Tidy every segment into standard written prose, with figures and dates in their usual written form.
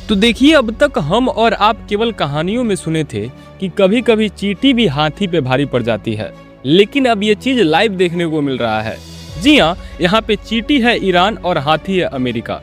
तो देखिए, अब तक हम और आप केवल कहानियों में सुने थे कि कभी कभी चींटी भी हाथी पे भारी पड़ जाती है, लेकिन अब ये चीज लाइव देखने को मिल रहा है। जी हाँ, यहाँ पे चींटी है ईरान और हाथी है अमेरिका।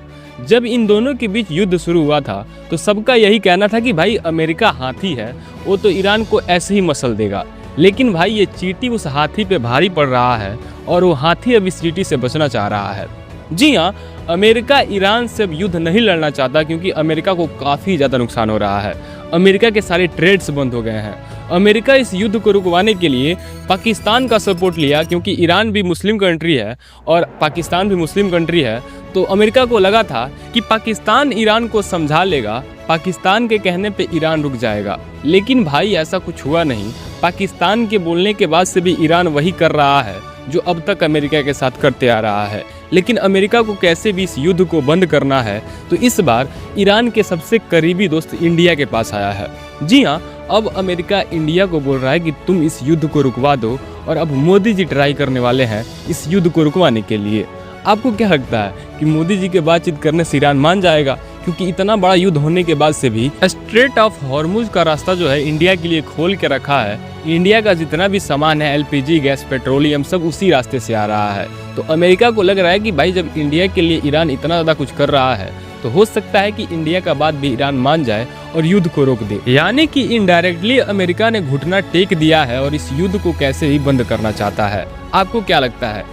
जब इन दोनों के बीच युद्ध शुरू हुआ था तो सबका यही कहना था कि भाई अमेरिका हाथी है, वो तो ईरान को ऐसे ही मसल देगा। लेकिन भाई ये चींटी उस हाथी पे भारी पड़ रहा है और वो हाथी अब इस चींटी से बचना चाह रहा है। जी हाँ, अमेरिका ईरान से अब युद्ध नहीं लड़ना चाहता क्योंकि अमेरिका को काफ़ी ज़्यादा नुकसान हो रहा है। अमेरिका के सारे ट्रेड्स बंद हो गए हैं। अमेरिका इस युद्ध को रुकवाने के लिए पाकिस्तान का सपोर्ट लिया, क्योंकि ईरान भी मुस्लिम कंट्री है और पाकिस्तान भी मुस्लिम कंट्री है। तो अमेरिका को लगा था कि पाकिस्तान ईरान को समझा लेगा, पाकिस्तान के कहने पे ईरान रुक जाएगा। लेकिन भाई ऐसा कुछ हुआ नहीं। पाकिस्तान के बोलने के बाद से भी ईरान वही कर रहा है जो अब तक अमेरिका के साथ करते आ रहा है। लेकिन अमेरिका को कैसे भी इस युद्ध को बंद करना है, तो इस बार ईरान के सबसे करीबी दोस्त इंडिया के पास आया है। जी हाँ, अब अमेरिका इंडिया को बोल रहा है कि तुम इस युद्ध को रुकवा दो, और अब मोदी जी ट्राई करने वाले हैं इस युद्ध को रुकवाने के लिए। आपको क्या लगता है कि मोदी जी के बातचीत करने से ईरान मान जाएगा? क्योंकि इतना बड़ा युद्ध होने के बाद से भी स्ट्रेट ऑफ हॉर्मुज का रास्ता जो है इंडिया के लिए खोल के रखा है। इंडिया का जितना भी सामान है, एलपीजी गैस, पेट्रोलियम, सब उसी रास्ते से आ रहा है। तो अमेरिका को लग रहा है कि भाई जब इंडिया के लिए ईरान इतना ज़्यादा कुछ कर रहा है तो हो सकता है कि इंडिया का बात भी ईरान मान जाए और युद्ध को रोक दे। यानी कि इनडायरेक्टली अमेरिका ने घुटना टेक दिया है और इस युद्ध को कैसे ही बंद करना चाहता है। आपको क्या लगता है,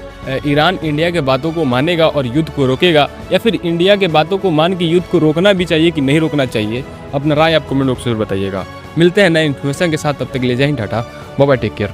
ईरान इंडिया के बातों को मानेगा और युद्ध को रोकेगा, या फिर इंडिया के बातों को मान के युद्ध को रोकना भी चाहिए कि नहीं रोकना चाहिए? अपना राय आप कमेंट बॉक्स में बताइएगा। मिलते हैं नए इन्फॉर्मेशन के साथ, तब तक ले जाएं, tata bye bye, take care.